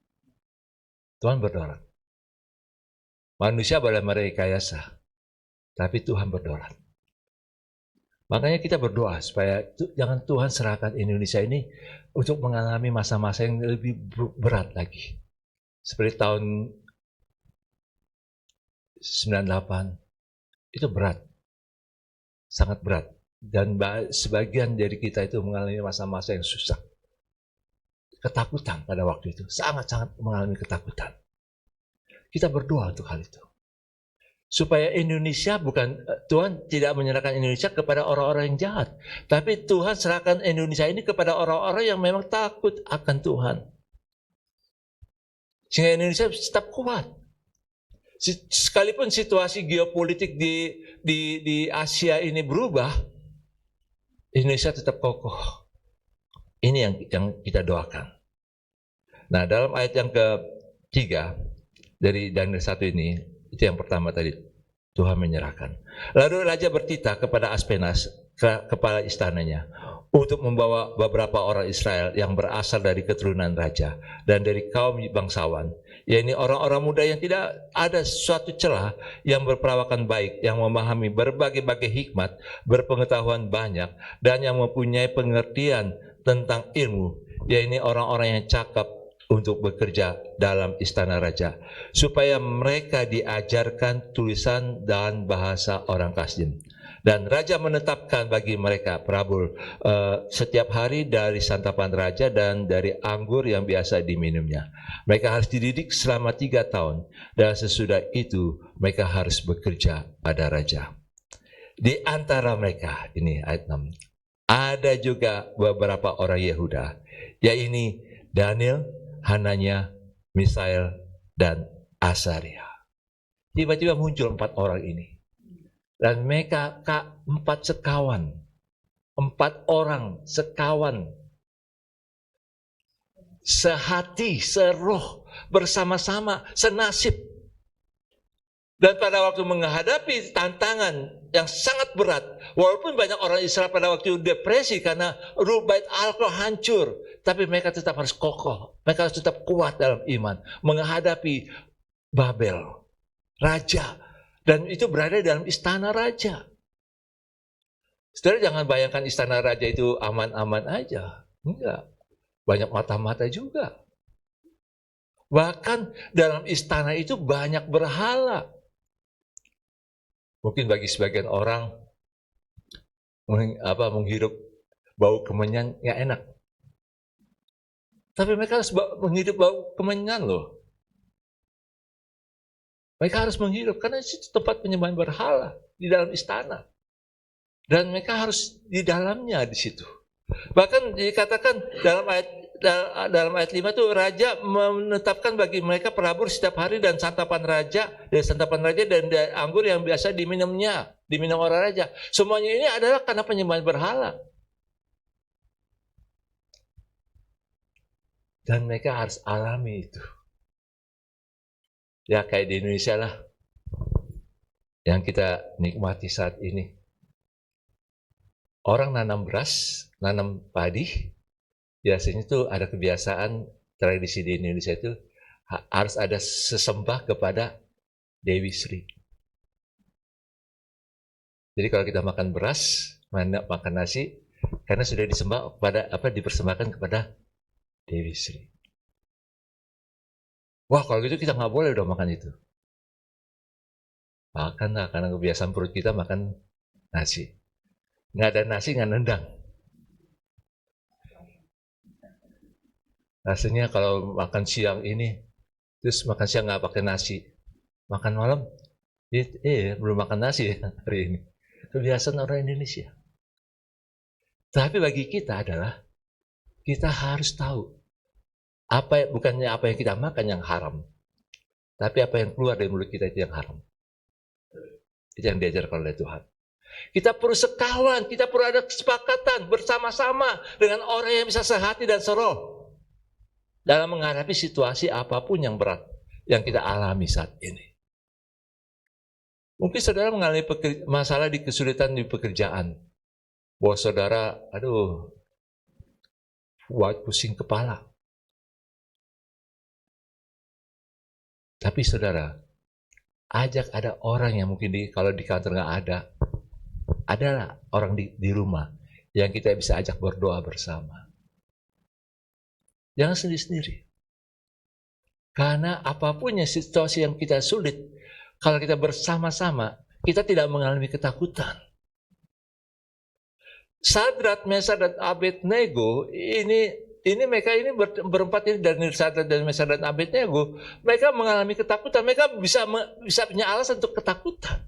Speaker 2: Tuhan berdaulat. Manusia boleh merekayasa, tapi Tuhan berdaulat. Makanya kita berdoa supaya jangan Tuhan serahkan Indonesia ini untuk mengalami masa-masa yang lebih berat lagi. Seperti tahun 98, itu berat. Sangat berat. Dan sebagian dari kita itu mengalami masa-masa yang susah. Ketakutan pada waktu itu, sangat-sangat mengalami ketakutan. Kita berdoa untuk hal itu. Supaya Indonesia Tuhan tidak menyerahkan Indonesia kepada orang-orang yang jahat. Tapi Tuhan serahkan Indonesia ini kepada orang-orang yang memang takut akan Tuhan. Sehingga Indonesia tetap kuat. Sekalipun situasi geopolitik di Asia ini berubah, Indonesia tetap kokoh. Ini yang kita doakan. Nah, dalam ayat yang ketiga dari Daniel 1 ini, itu yang pertama tadi, Tuhan menyerahkan. Lalu Raja bertitah kepada Aspenas, kepala istananya, untuk membawa beberapa orang Israel yang berasal dari keturunan raja dan dari kaum bangsawan, yaitu orang-orang muda yang tidak ada suatu celah, yang berperawakan baik, yang memahami berbagai-bagai hikmat, berpengetahuan banyak, dan yang mempunyai pengertian tentang ilmu, yaitu orang-orang yang cakap untuk bekerja dalam istana raja, supaya mereka diajarkan tulisan dan bahasa orang Kasdim. Dan raja menetapkan bagi mereka perabur setiap hari dari santapan raja dan dari anggur yang biasa diminumnya. Mereka harus dididik selama 3 tahun, dan sesudah itu mereka harus bekerja pada raja. Di antara mereka, ini ayat 6, ada juga beberapa orang Yehuda, yaitu Daniel, Hananya, Misael, dan Asaria. Tiba-tiba muncul 4 orang ini. Dan mereka 4 sekawan. 4 orang sekawan. Sehati, seroh, bersama-sama, senasib. Dan pada waktu menghadapi tantangan yang sangat berat, walaupun banyak orang Israel pada waktu depresi karena Bait Al-Qur hancur, tapi mereka tetap harus kokoh, mereka harus tetap kuat dalam iman, menghadapi Babel, raja, dan itu berada dalam istana raja. Saudara jangan bayangkan istana raja itu aman-aman aja, enggak, banyak mata-mata juga. Bahkan dalam istana itu banyak berhala. Mungkin bagi sebagian orang menghirup bau kemenyan nggak enak. Tapi mereka harus menghirup bau kemenyan loh. Mereka harus menghirup karena itu tempat penyembahan berhala di dalam istana. Dan mereka harus di dalamnya di situ. Bahkan dikatakan dalam ayat 5 itu raja menetapkan bagi mereka perabur setiap hari dan santapan raja dan anggur yang biasa diminum orang raja. Semuanya ini adalah karena penyembahan berhala. Dan mereka harus alami itu. Ya kayak di Indonesia lah yang kita nikmati saat ini. Orang nanam beras, nanam padi, biasanya itu ada kebiasaan tradisi di Indonesia itu harus ada sesembah kepada Dewi Sri. Jadi kalau kita makan beras, makan nasi, karena sudah disembah dipersembahkan kepada Dewi Sri. Wah kalau gitu kita nggak boleh udah makan itu. Makan lah, karena kebiasaan perut kita makan nasi. Nggak ada nasi nggak nendang. Rasanya kalau makan siang ini, terus makan siang nggak pakai nasi, makan malam, belum makan nasi hari ini. Kebiasaan orang Indonesia. Tapi bagi kita adalah, kita harus tahu, bukannya apa yang kita makan yang haram, tapi apa yang keluar dari mulut kita itu yang haram. Itu yang diajarkan oleh Tuhan. Kita perlu sekawan, kita perlu ada kesepakatan bersama-sama dengan orang yang bisa sehati dan seroh dalam menghadapi situasi apapun yang berat yang kita alami saat ini. Mungkin saudara mengalami masalah kesulitan di pekerjaan. Bahwa saudara, pusing kepala. Tapi saudara, ajak ada orang yang mungkin kalau di kantor nggak ada. Adalah orang di rumah yang kita bisa ajak berdoa bersama. Jangan sendiri-sendiri. Karena apapun yang situasi yang kita sulit, kalau kita bersama-sama, kita tidak mengalami ketakutan. Sadrat, Mesar, dan Abednego ini ini mereka ini berempat ini, Daniel, Sadrak dan Mesak dan Abednego, mereka mengalami ketakutan. Mereka bisa punya alasan untuk ketakutan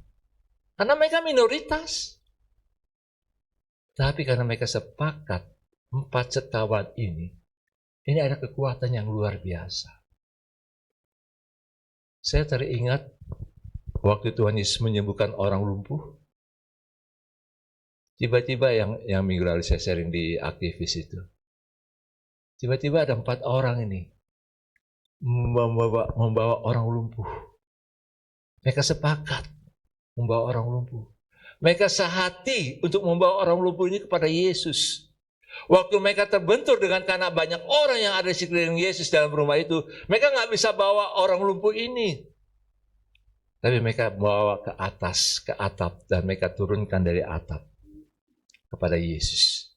Speaker 2: karena mereka minoritas. Tapi karena mereka sepakat, 4 sekawan ini ada kekuatan yang luar biasa. Saya teringat waktu Tuhan Yesus menyembuhkan orang lumpuh. Tiba-tiba yang minggu lalu saya sharing di aktivis itu. Tiba-tiba ada 4 orang ini membawa orang lumpuh. Mereka sepakat membawa orang lumpuh. Mereka sehati untuk membawa orang lumpuh ini kepada Yesus. Waktu mereka terbentur karena banyak orang yang ada di sekeliling Yesus dalam rumah itu, mereka nggak bisa bawa orang lumpuh ini. Tapi mereka bawa ke atas, ke atap, dan mereka turunkan dari atap kepada Yesus.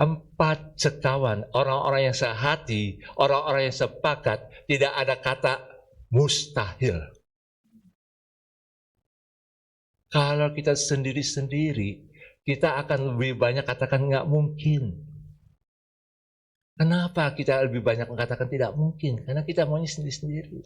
Speaker 2: 4 sekawan, orang-orang yang sehati, orang-orang yang sepakat, tidak ada kata mustahil. Kalau kita sendiri-sendiri, kita akan lebih banyak katakan nggak mungkin. Kenapa kita lebih banyak mengatakan tidak mungkin? Karena kita maunya sendiri-sendiri.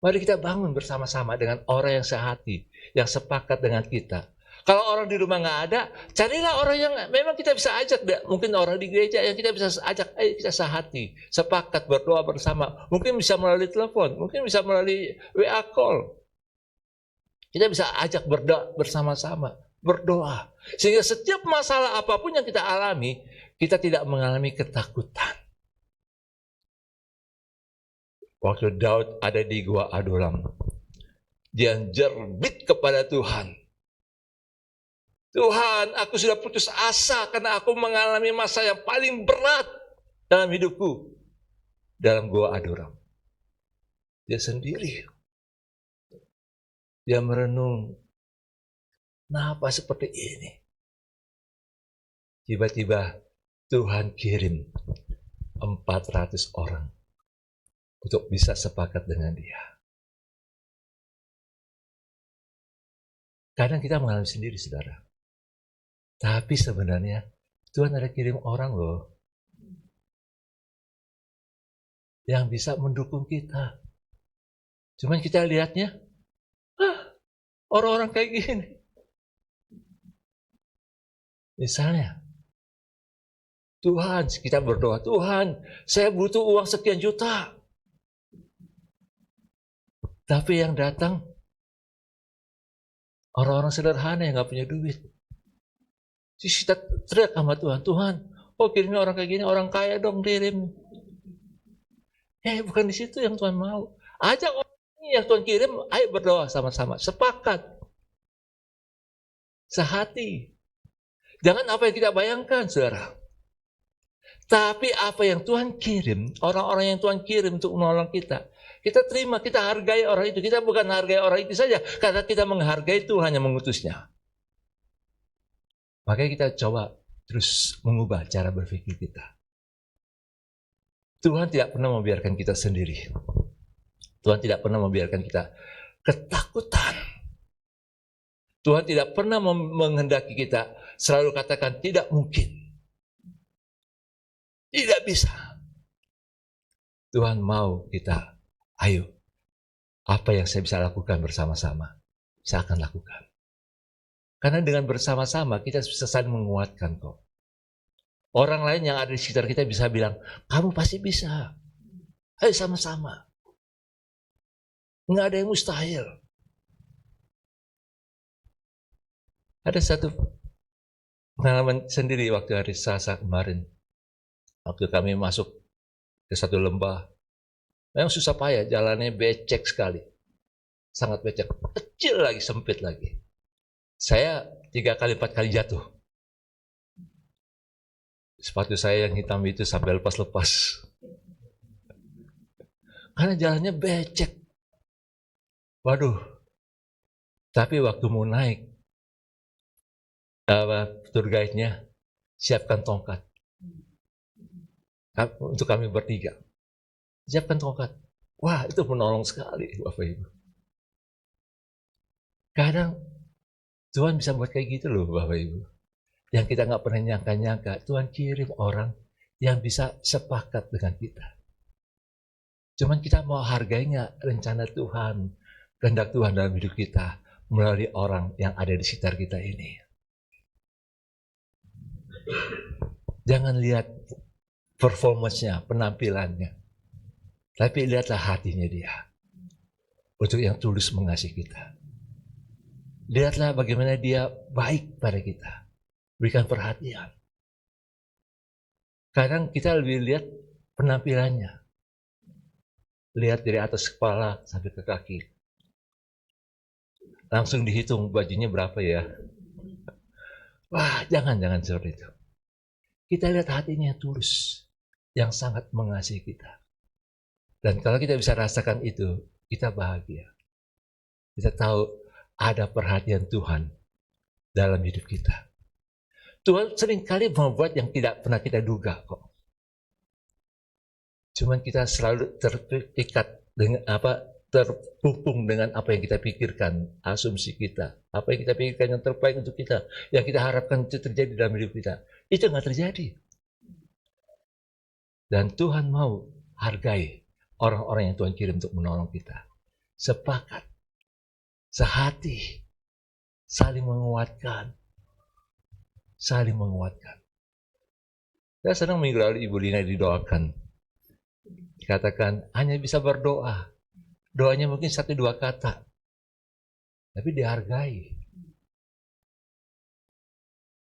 Speaker 2: Mari kita bangun bersama-sama dengan orang yang sehati, yang sepakat dengan kita. Kalau orang di rumah nggak ada, carilah orang yang memang kita bisa ajak. Mungkin orang di gereja yang kita bisa ajak, ayo kita sehati, sepakat berdoa bersama. Mungkin bisa melalui telepon, mungkin bisa melalui WA call. Kita bisa ajak berdoa bersama-sama, berdoa. Sehingga setiap masalah apapun yang kita alami, kita tidak mengalami ketakutan. Waktu Daud ada di Gua Adulam, dia jerbit kepada Tuhan. Tuhan, aku sudah putus asa karena aku mengalami masa yang paling berat dalam hidupku. Dalam Gua Adulam. Dia sendiri. Dia merenung, kenapa seperti ini? Tiba-tiba Tuhan kirim 400 orang untuk bisa sepakat dengan dia. Kadang kita mengalami sendiri, saudara. Tapi sebenarnya Tuhan ada kirim orang loh yang bisa mendukung kita. Cuman kita lihatnya, orang-orang kayak gini. Misalnya, Tuhan, kita berdoa, Tuhan, saya butuh uang sekian juta. Tapi yang datang, orang-orang sederhana yang gak punya duit. Terus kita teriak sama Tuhan, Tuhan, kirimnya orang kayak gini, orang kaya dong kirim. Bukan di situ yang Tuhan mau. Ajak orang yang Tuhan kirim, ayo berdoa sama-sama, sepakat. Sehati. Jangan apa yang kita bayangkan, saudara. Tapi apa yang Tuhan kirim, orang-orang yang Tuhan kirim untuk menolong kita, kita terima, kita hargai orang itu. Kita bukan hargai orang itu saja, karena kita menghargai Tuhan yang mengutusnya. Makanya kita coba terus mengubah cara berpikir kita. Tuhan tidak pernah membiarkan kita sendiri. Tuhan tidak pernah membiarkan kita ketakutan. Tuhan tidak pernah menghendaki kita selalu katakan tidak mungkin. Tidak bisa. Tuhan mau kita, ayo, apa yang saya bisa lakukan bersama-sama, saya akan lakukan. Karena dengan bersama-sama kita bisa saling menguatkan kok. Orang lain yang ada di sekitar kita bisa bilang, kamu pasti bisa. Ayo sama-sama. Nggak ada yang mustahil. Ada satu pengalaman sendiri waktu hari Selasa kemarin. Waktu kami masuk ke satu lembah. Memang susah payah, jalannya becek sekali. Sangat becek. Kecil lagi, sempit lagi. Saya 3 kali 4 kali jatuh. Sepatu saya yang hitam itu sampai lepas-lepas. Karena jalannya becek. Waduh. Tapi waktu mau naik, tour guide-nya siapkan tongkat. Untuk kami bertiga. Siapkan tongkat. Wah, itu menolong sekali, Bapak Ibu. Kadang Tuhan bisa buat kayak gitu loh, Bapak Ibu. yang kita nggak pernah nyangka-nyangka, Tuhan kirim orang yang bisa sepakat dengan kita. Cuman kita mau hargai nggak rencana Tuhan, kehendak Tuhan dalam hidup kita melalui orang yang ada di sekitar kita ini. Jangan lihat performance-nya, penampilannya, tapi lihatlah hatinya dia untuk yang tulus mengasihi kita. Lihatlah bagaimana dia baik pada kita, berikan perhatian. Kadang kita lebih lihat penampilannya, lihat dari atas kepala sampai ke kaki. Langsung dihitung bajunya berapa ya. Wah, jangan seperti itu. Kita lihat hatinya yang tulus, yang sangat mengasihi kita. Dan kalau kita bisa rasakan itu, kita bahagia. Kita tahu ada perhatian Tuhan dalam hidup kita. Tuhan seringkali membuat yang tidak pernah kita duga kok. Cuman kita selalu terikat dengan terpupung dengan apa yang kita pikirkan, asumsi kita, apa yang kita pikirkan yang terbaik untuk kita, yang kita harapkan itu terjadi dalam hidup kita. Itu nggak terjadi. Dan Tuhan mau hargai orang-orang yang Tuhan kirim untuk menolong kita. Sepakat, sehati, saling menguatkan. Saling menguatkan. Saya senang minggu lalu Ibu Lina didoakan. Dikatakan hanya bisa berdoa. Doanya mungkin 1-2 kata. Tapi dihargai.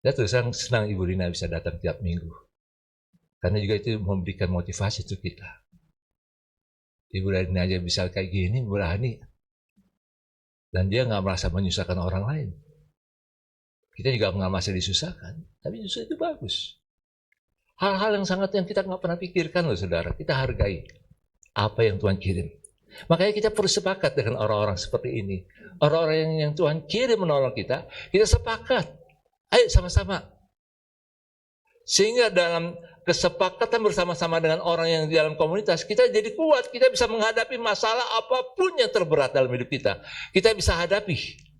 Speaker 2: Saya terus senang Ibu Lina bisa datang tiap minggu. Karena juga itu memberikan motivasi untuk kita. Ibu Lina aja bisa kayak gini, berani. Dan dia nggak merasa menyusahkan orang lain. Kita juga nggak merasa disusahkan, tapi justru itu bagus. Hal-hal yang kita nggak pernah pikirkan loh saudara, kita hargai apa yang Tuhan kirim. Makanya kita perlu sepakat dengan orang-orang seperti ini. Orang-orang yang Tuhan kirim menolong kita sepakat. Ayo sama-sama. Sehingga dalam kesepakatan bersama-sama dengan orang yang di dalam komunitas, kita jadi kuat, kita bisa menghadapi masalah apapun yang terberat dalam hidup kita. Kita bisa hadapi.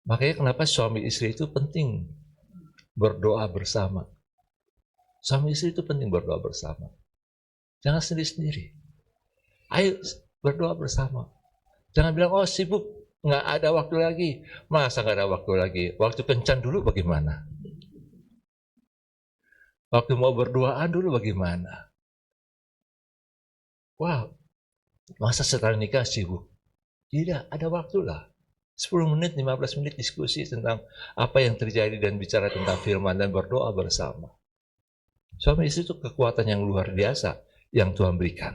Speaker 2: Makanya kenapa suami istri itu penting berdoa bersama. Suami istri itu penting berdoa bersama. Jangan sendiri-sendiri. Ayo berdoa bersama. Jangan bilang, oh sibuk, nggak ada waktu lagi. Masa nggak ada waktu lagi? Waktu kencan dulu bagaimana? Waktu mau berduaan dulu bagaimana? Wow, masa setelah nikah sibuk? Tidak, ada waktu lah. 10 menit, 15 menit diskusi tentang apa yang terjadi dan bicara tentang firman dan berdoa bersama. Suami istri itu kekuatan yang luar biasa yang Tuhan berikan.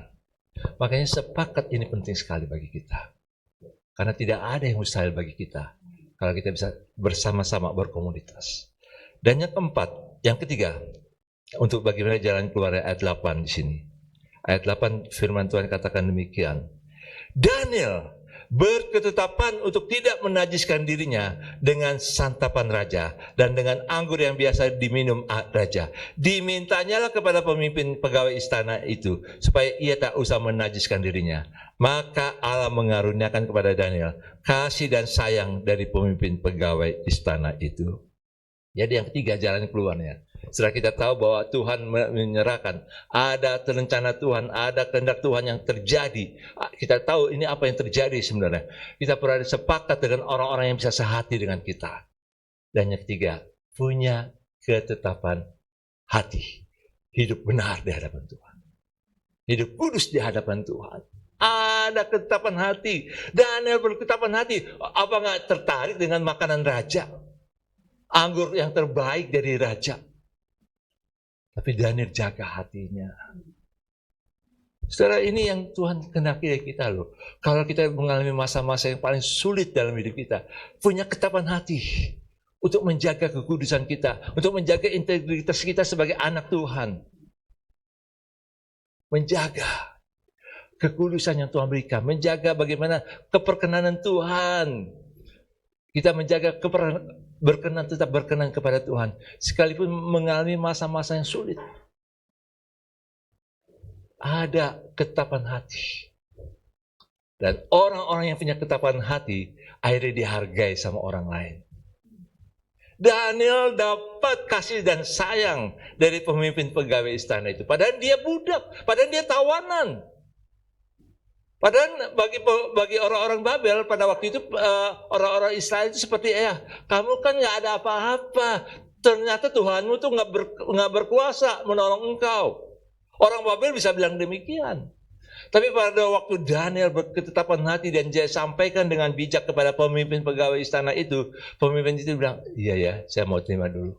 Speaker 2: Makanya sepakat ini penting sekali bagi kita. Karena tidak ada yang mustahil bagi kita kalau kita bisa bersama-sama berkomunitas. Dan yang keempat, yang ketiga, untuk bagaimana jalan keluar ayat 8 di sini. Ayat 8 firman Tuhan katakan demikian. Daniel berketetapan untuk tidak menajiskan dirinya dengan santapan raja dan dengan anggur yang biasa diminum raja. Dimintanyalah kepada pemimpin pegawai istana itu supaya ia tak usah menajiskan dirinya. Maka Allah mengaruniakan kepada Daniel kasih dan sayang dari pemimpin pegawai istana itu. Jadi yang ketiga jalan keluarnya. Setelah kita tahu bahwa Tuhan menyerahkan, ada rencana Tuhan, ada kehendak Tuhan yang terjadi. Kita tahu ini apa yang terjadi sebenarnya. Kita perlu sepakat dengan orang-orang yang bisa sehati dengan kita. Dan yang ketiga, punya ketetapan hati. Hidup benar di hadapan Tuhan. Hidup kudus di hadapan Tuhan. Ada ketetapan hati. Daniel berketetapan hati. Apa nggak tertarik dengan makanan raja? Anggur yang terbaik dari raja. Tapi Daniel jaga hatinya. Saudara, ini yang Tuhan kehendaki dari kita loh. Kalau kita mengalami masa-masa yang paling sulit dalam hidup kita, punya ketetapan hati untuk menjaga kekudusan kita, untuk menjaga integritas kita sebagai anak Tuhan. Menjaga kekudusan yang Tuhan berikan, menjaga bagaimana keperkenanan Tuhan. Kita menjaga tetap berkenan kepada Tuhan, sekalipun mengalami masa-masa yang sulit. Ada ketetapan hati. Dan orang-orang yang punya ketetapan hati, akhirnya dihargai sama orang lain. Daniel dapat kasih dan sayang dari pemimpin pegawai istana itu. Padahal dia budak, padahal dia tawanan. Padahal bagi orang-orang Babel pada waktu itu, orang-orang Israel itu seperti, kamu kan nggak ada apa-apa. Ternyata Tuhanmu tuh nggak berkuasa menolong engkau. Orang Babel bisa bilang demikian. Tapi pada waktu Daniel berketetapan hati dan dia sampaikan dengan bijak kepada pemimpin pegawai istana itu, pemimpin itu bilang, iya ya, saya mau terima dulu.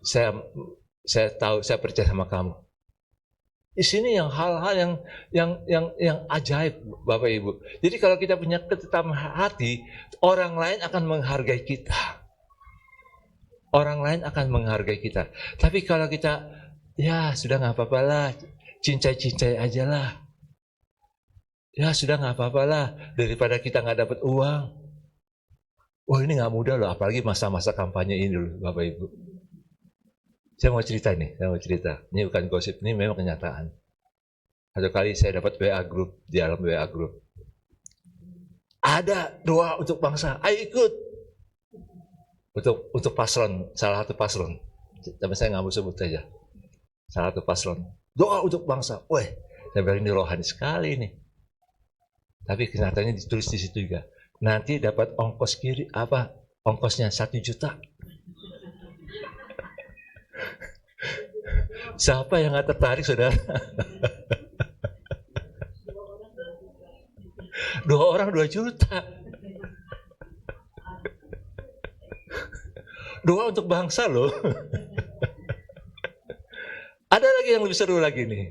Speaker 2: Saya tahu, saya percaya sama kamu. Di sini yang hal-hal yang ajaib, Bapak Ibu. Jadi kalau kita punya ketetapan hati, orang lain akan menghargai kita. Orang lain akan menghargai kita. Tapi kalau kita, ya sudah nggak apa-apa lah, cincai-cincai aja lah. Ya sudah nggak apa-apa lah, daripada kita nggak dapat uang. Wah ini nggak mudah loh, apalagi masa-masa kampanye ini loh, Bapak Ibu. Saya mau cerita nih, Ini bukan gosip, ini memang kenyataan. Satu kali saya dapat WA group, di dalam WA group. Ada doa untuk bangsa, ayo ikut. Untuk paslon, salah satu paslon. Tapi saya nggak mau sebut saja. Salah satu paslon. Doa untuk bangsa. Weh, saya bilang ini rohani sekali nih. Tapi kenyataannya ditulis di situ juga. Nanti dapat ongkos ongkosnya 1 juta. Siapa yang nggak tertarik, saudara? 2 orang 2 juta. Doa untuk bangsa loh. Ada lagi yang lebih seru lagi nih.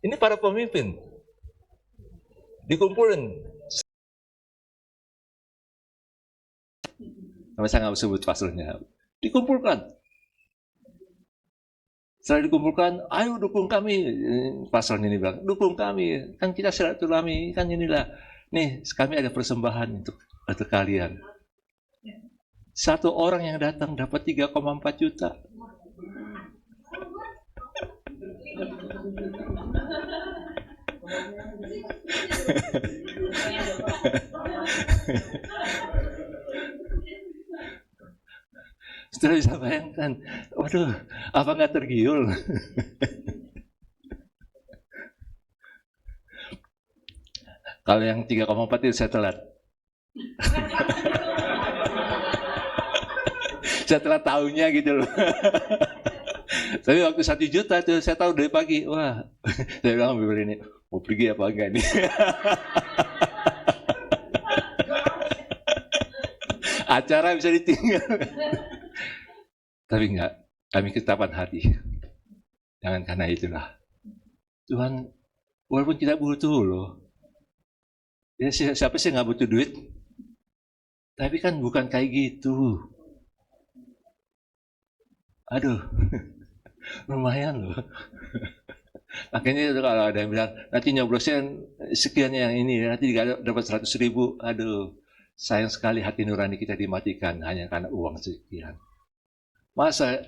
Speaker 2: Ini para pemimpin dikumpulin. Saya nggak sebut pasalnya. Dikumpulkan. Setelah dikumpulkan, ayo dukung kami. Pasalnya ini bilang, dukung kami. Kan kita silaturahmi, kan inilah. Nih, kami ada persembahan untuk kalian. 1 orang yang datang dapat 3,4 juta. Setelah bisa bayangkan, waduh, apa nggak tergiur? Kalau yang 3,4 itu saya telat. Saya telat tahunya gitu loh. Tapi waktu 1 juta tuh saya tahu dari pagi, wah, saya bilang Bibir ini, mau pergi apa enggak nih? Acara bisa ditinggal. Tapi enggak, kami ketetapan hati. Jangan karena itulah. Tuhan, walaupun kita butuh loh. Ya siapa sih nggak butuh duit? Tapi kan bukan kayak gitu. Aduh, lumayan loh. Makanya kalau ada yang bilang, nanti nyoblosnya sekian yang ini, nanti dapat 100.000. Aduh, sayang sekali hati nurani kita dimatikan hanya karena uang sekian. Masa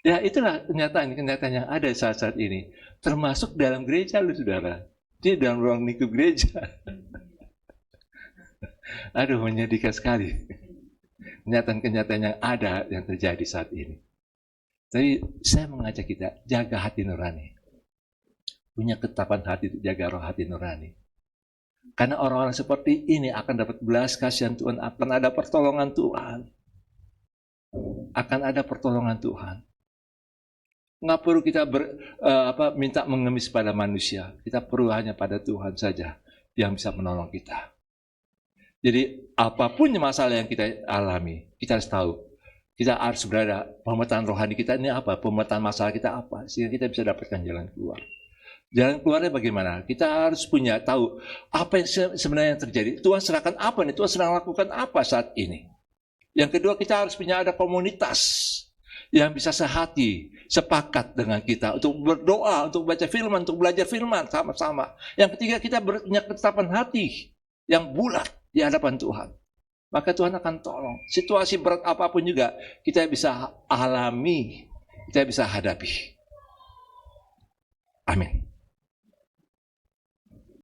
Speaker 2: ya itulah kenyataan yang ada saat-saat ini. Termasuk dalam gereja loh saudara. Di dalam ruang lingkup gereja. Aduh, menyedihkan sekali. Kenyataan-kenyataan yang ada yang terjadi saat ini. Tapi saya mengajak kita, jaga hati nurani. Punya ketetapan hati, jaga roh hati nurani. Karena orang-orang seperti ini akan dapat belas kasihan Tuhan, akan ada pertolongan Tuhan. Akan ada pertolongan Tuhan. Nggak perlu kita minta mengemis pada manusia. Kita perlu hanya pada Tuhan saja yang bisa menolong kita. Jadi apapun masalah yang kita alami, kita harus tahu. Kita harus berada, pemetaan rohani kita ini apa, pemetaan masalah kita apa, sehingga kita bisa dapatkan jalan keluar. Jalan keluarnya bagaimana? Kita harus tahu apa yang sebenarnya yang terjadi. Tuhan serahkan apa nih? Tuhan sedang lakukan apa saat ini? Yang kedua, kita harus punya ada komunitas yang bisa sehati, sepakat dengan kita untuk berdoa, untuk baca firman, untuk belajar firman sama-sama. Yang ketiga, kita punya ketetapan hati yang bulat di hadapan Tuhan. Maka Tuhan akan tolong. Situasi berat apapun juga kita bisa alami, kita bisa hadapi. Amin.